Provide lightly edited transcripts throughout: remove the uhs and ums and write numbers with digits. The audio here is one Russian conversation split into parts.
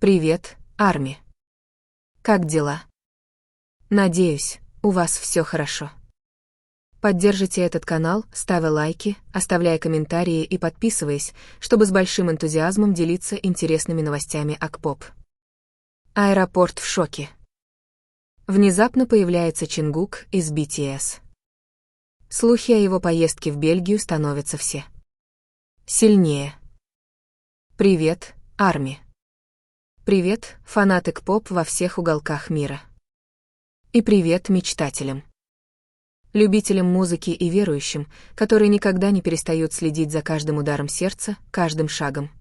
Привет, Арми. Как дела? Надеюсь, у вас все хорошо. Поддержите этот канал, ставя лайки, оставляя комментарии и подписываясь, чтобы с большим энтузиазмом делиться интересными новостями о K-pop. Аэропорт в шоке. Внезапно появляется Чингук из BTS. Слухи о его поездке в Бельгию становятся все сильнее. Привет, Арми. Привет, фанаты K-pop во всех уголках мира. И привет мечтателям. Любителям музыки и верующим, которые никогда не перестают следить за каждым ударом сердца, каждым шагом.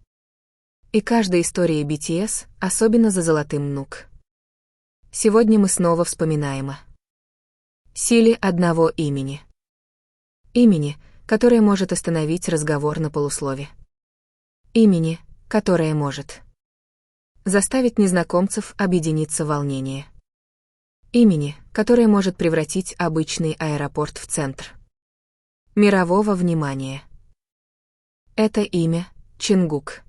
И каждой историей BTS, особенно за золотым нук. Сегодня мы снова вспоминаем о силе одного имени. Имени, которое может остановить разговор на полуслове. Имени, которое может заставить незнакомцев объединиться в волнении. Имени, которое может превратить обычный аэропорт в центр мирового внимания. Это имя — Чингук.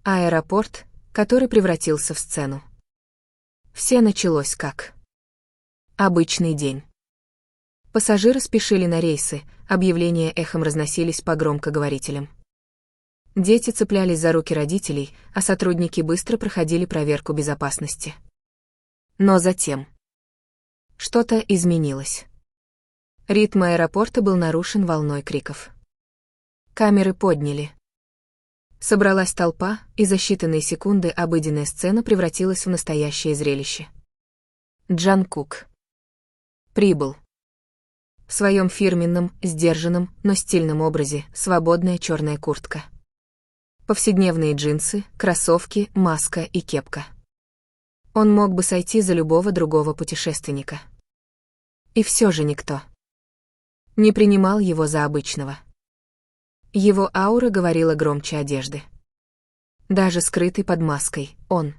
Аэропорт, который превратился в сцену. Все началось как обычный день. Пассажиры спешили на рейсы, объявления эхом разносились по громкоговорителям. Дети цеплялись за руки родителей, а сотрудники быстро проходили проверку безопасности. Но затем что-то изменилось. Ритм аэропорта был нарушен волной криков. Камеры подняли. Собралась толпа, и за считанные секунды обыденная сцена превратилась в настоящее зрелище. Джангкук прибыл. В своем фирменном, сдержанном, но стильном образе свободная черная куртка. Повседневные джинсы, кроссовки, маска и кепка. Он мог бы сойти за любого другого путешественника. И все же никто не принимал его за обычного. Его аура говорила громче одежды. Даже скрытый под маской, он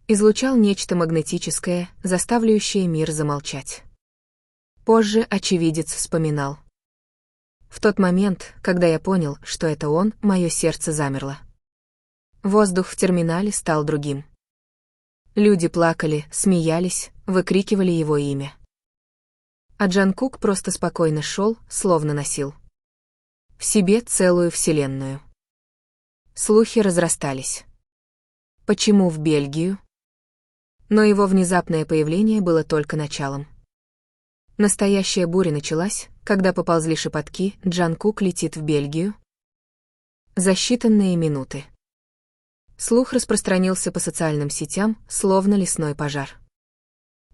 излучал нечто магнетическое, заставляющее мир замолчать. Позже очевидец вспоминал. В тот момент, когда я понял, что это он, мое сердце замерло. Воздух в терминале стал другим. Люди плакали, смеялись, выкрикивали его имя. А Джангкук просто спокойно шел, словно носил в себе целую вселенную. Слухи разрастались. Почему в Бельгию? Но его внезапное появление было только началом. Настоящая буря началась, когда поползли шепотки: Джангкук летит в Бельгию. За считанные минуты слух распространился по социальным сетям, словно лесной пожар.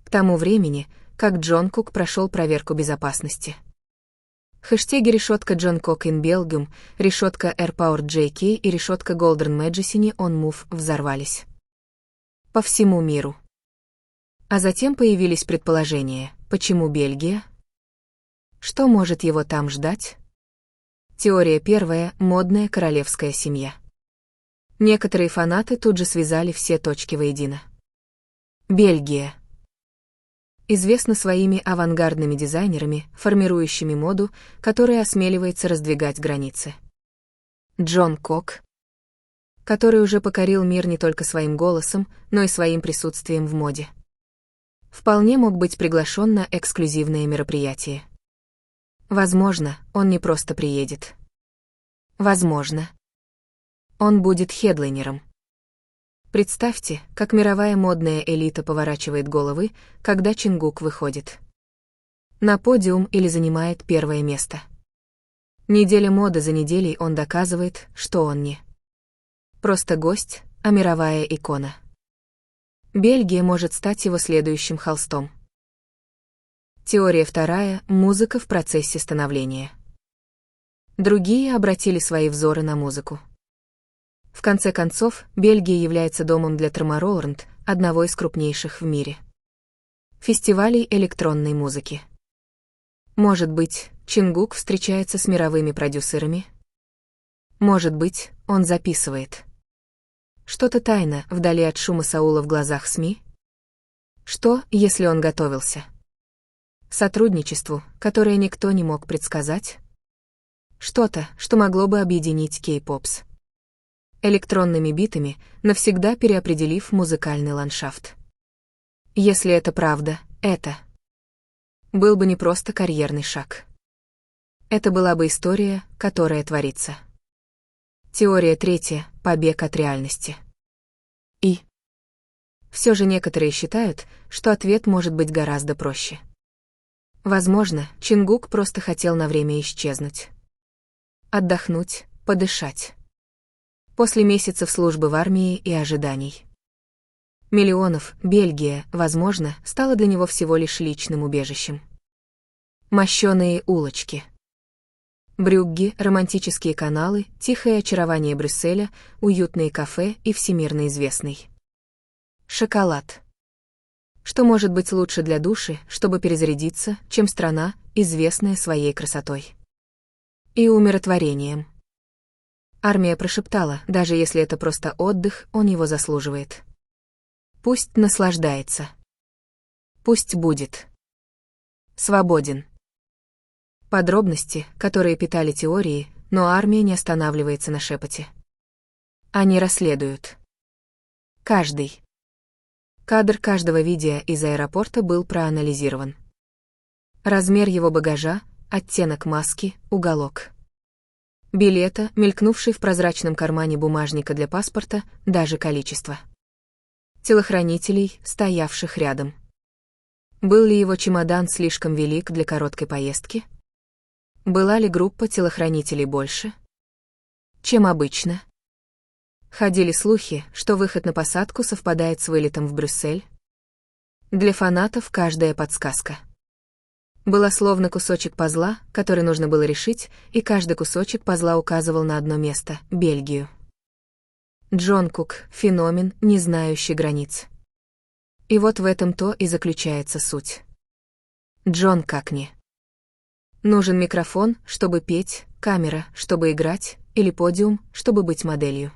К тому времени, как Джангкук прошел проверку безопасности. Хэштеги _Джангкук in Belgium, _AirPowerJK и _Golden Magazine on Move взорвались по всему миру. А затем появились предположения: почему Бельгия? Что может его там ждать? Теория первая — модная королевская семья. Некоторые фанаты тут же связали все точки воедино. Бельгия известна своими авангардными дизайнерами, формирующими моду, которая осмеливается раздвигать границы. Джангкук, который уже покорил мир не только своим голосом, но и своим присутствием в моде, вполне мог быть приглашен на эксклюзивное мероприятие. Возможно, он не просто приедет. Возможно, он будет хедлайнером. Представьте, как мировая модная элита поворачивает головы, когда Чингук выходит на подиум или занимает первое место. Неделя моды за неделей он доказывает, что он не просто гость, а мировая икона. Бельгия может стать его следующим холстом. Теория вторая — музыка в процессе становления. Другие обратили свои взоры на музыку. В конце концов, Бельгия является домом для Tomorrowland, одного из крупнейших в мире фестивалей электронной музыки. Может быть, Чингук встречается с мировыми продюсерами? Может быть, он записывает что-то тайно, вдали от шума Саула в глазах СМИ? Что, если он готовился к сотрудничеству, которое никто не мог предсказать? Что-то, что могло бы объединить кей-попс электронными битами, навсегда переопределив музыкальный ландшафт. Если это правда, это был бы не просто карьерный шаг. Это была бы история, которая творится. Теория третья — побег от реальности. И все же некоторые считают, что ответ может быть гораздо проще. Возможно, Чингук просто хотел на время исчезнуть. Отдохнуть, подышать. После месяцев службы в армии и ожиданий. Миллионов, Бельгия, возможно, стала для него всего лишь личным убежищем. Мощёные улочки. Брюгге, романтические каналы, тихое очарование Брюсселя, уютные кафе и всемирно известный шоколад. Что может быть лучше для души, чтобы перезарядиться, чем страна, известная своей красотой и умиротворением? Армия прошептала, даже если это просто отдых, он его заслуживает. Пусть наслаждается. Пусть будет свободен. Подробности, которые питали теории, но армия не останавливается на шепоте. Они расследуют. Каждый кадр каждого видео из аэропорта был проанализирован. Размер его багажа, оттенок маски, уголок билета, мелькнувший в прозрачном кармане бумажника для паспорта, даже количество телохранителей, стоявших рядом. Был ли его чемодан слишком велик для короткой поездки? Была ли группа телохранителей больше, чем обычно? Ходили слухи, что выход на посадку совпадает с вылетом в Брюссель. Для фанатов каждая подсказка была словно кусочек пазла, который нужно было решить, и каждый кусочек пазла указывал на одно место — Бельгию. Джонкук — феномен, не знающий границ. И вот в этом-то и заключается суть. Джон как не. Нужен микрофон, чтобы петь, камера, чтобы играть, или подиум, чтобы быть моделью.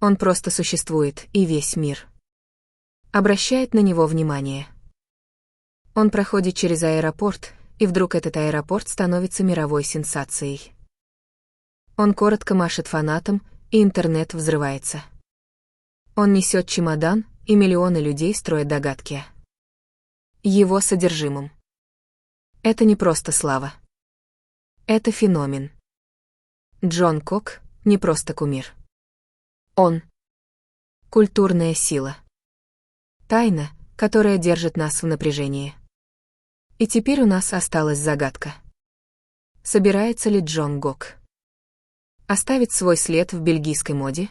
Он просто существует, и весь мир обращает на него внимание. Он проходит через аэропорт, и вдруг этот аэропорт становится мировой сенсацией. Он коротко машет фанатам, и интернет взрывается. Он несет чемодан, и миллионы людей строят догадки о его содержимом. Это не просто слава. Это феномен. Джон Кок — не просто кумир. Он — культурная сила. Тайна, которая держит нас в напряжении. И теперь у нас осталась загадка. Собирается ли Джон Кок оставить свой след в бельгийской моде?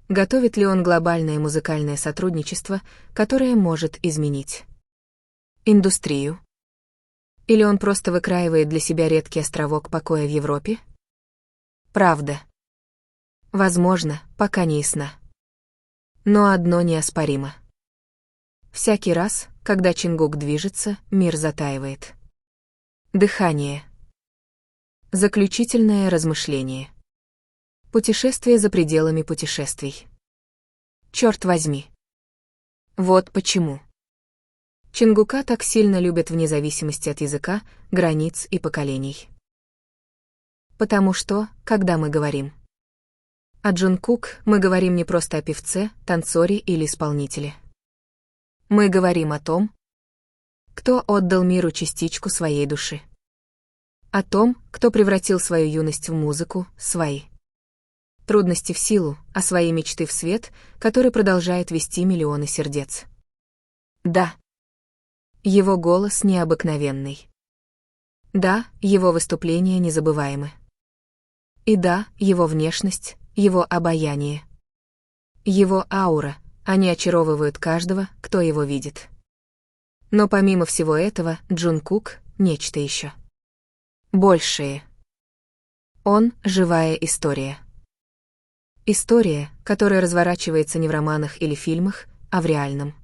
Готовит ли он глобальное музыкальное сотрудничество, которое может изменить индустрию? Или он просто выкраивает для себя редкий островок покоя в Европе? Правда. Возможно, пока не ясна. Но одно неоспоримо. Всякий раз, когда Чингук движется, мир затаивает. Дыхание. Заключительное размышление. Путешествие за пределами путешествий. Черт возьми. Вот почему Чингука так сильно любят вне зависимости от языка, границ и поколений. Потому что, когда мы говорим о Джункук, мы говорим не просто о певце, танцоре или исполнителе. Мы говорим о том, кто отдал миру частичку своей души. О том, кто превратил свою юность в музыку, свои трудности в силу, а свои мечты в свет, который продолжает вести миллионы сердец. Да. Его голос необыкновенный. Да, его выступления незабываемы. И да, его внешность, его обаяние. Его аура, они очаровывают каждого, кто его видит. Но помимо всего этого, Джункук — нечто еще большее. Он — живая история. История, которая разворачивается не в романах или фильмах, а в реальном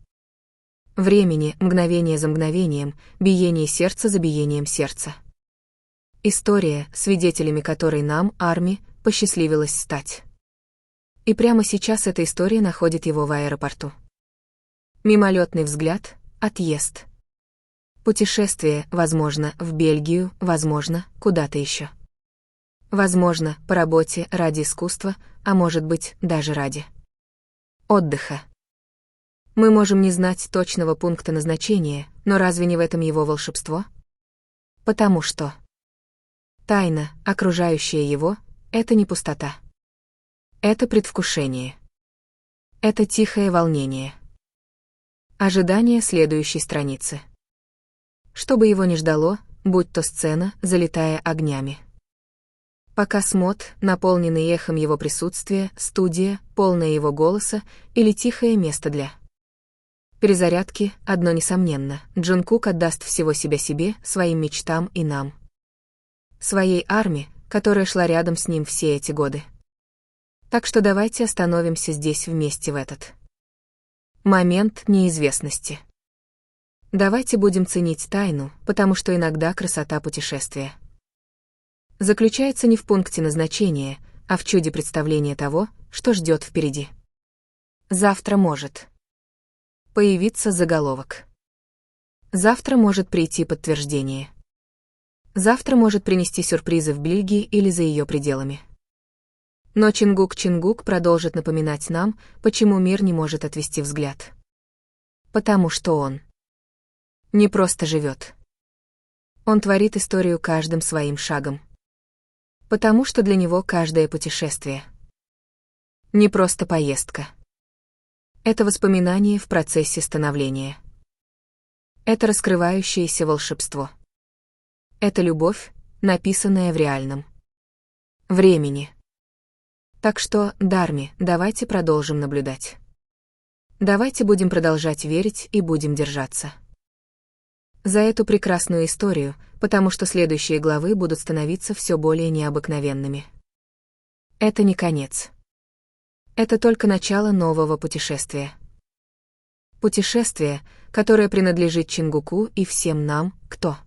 времени, мгновение за мгновением, биение сердца за биением сердца. История, свидетелями которой нам, армии, посчастливилось стать. И прямо сейчас эта история находит его в аэропорту. Мимолетный взгляд, отъезд. Путешествие, возможно, в Бельгию, возможно, куда-то еще. Возможно, по работе, ради искусства, а может быть, даже ради отдыха. Мы можем не знать точного пункта назначения, но разве не в этом его волшебство? Потому что тайна, окружающая его, это не пустота. Это предвкушение. Это тихое волнение. Ожидание следующей страницы. Что бы его ни ждало, будь то сцена, залитая огнями. Показ мод, наполненный эхом его присутствия, студия, полная его голоса или тихое место для перезарядки, одно несомненно, Джункук отдаст всего себя себе, своим мечтам и нам. Своей армии, которая шла рядом с ним все эти годы. Так что давайте остановимся здесь вместе в этот момент неизвестности. Давайте будем ценить тайну, потому что иногда красота путешествия заключается не в пункте назначения, а в чуде представления того, что ждет впереди. Завтра может появиться заголовок. Завтра может прийти подтверждение. Завтра может принести сюрпризы в Бельгии или за ее пределами. Но Чингук продолжит напоминать нам, почему мир не может отвести взгляд. Потому что он не просто живет. Он творит историю каждым своим шагом. Потому что для него каждое путешествие не просто поездка. Это воспоминание в процессе становления. Это раскрывающееся волшебство. Это любовь, написанная в реальном времени. Так что, Дарми, давайте продолжим наблюдать. Давайте будем продолжать верить и будем держаться за эту прекрасную историю, потому что следующие главы будут становиться все более необыкновенными. Это не конец. Это только начало нового путешествия. Путешествие, которое принадлежит Чингуку и всем нам, кто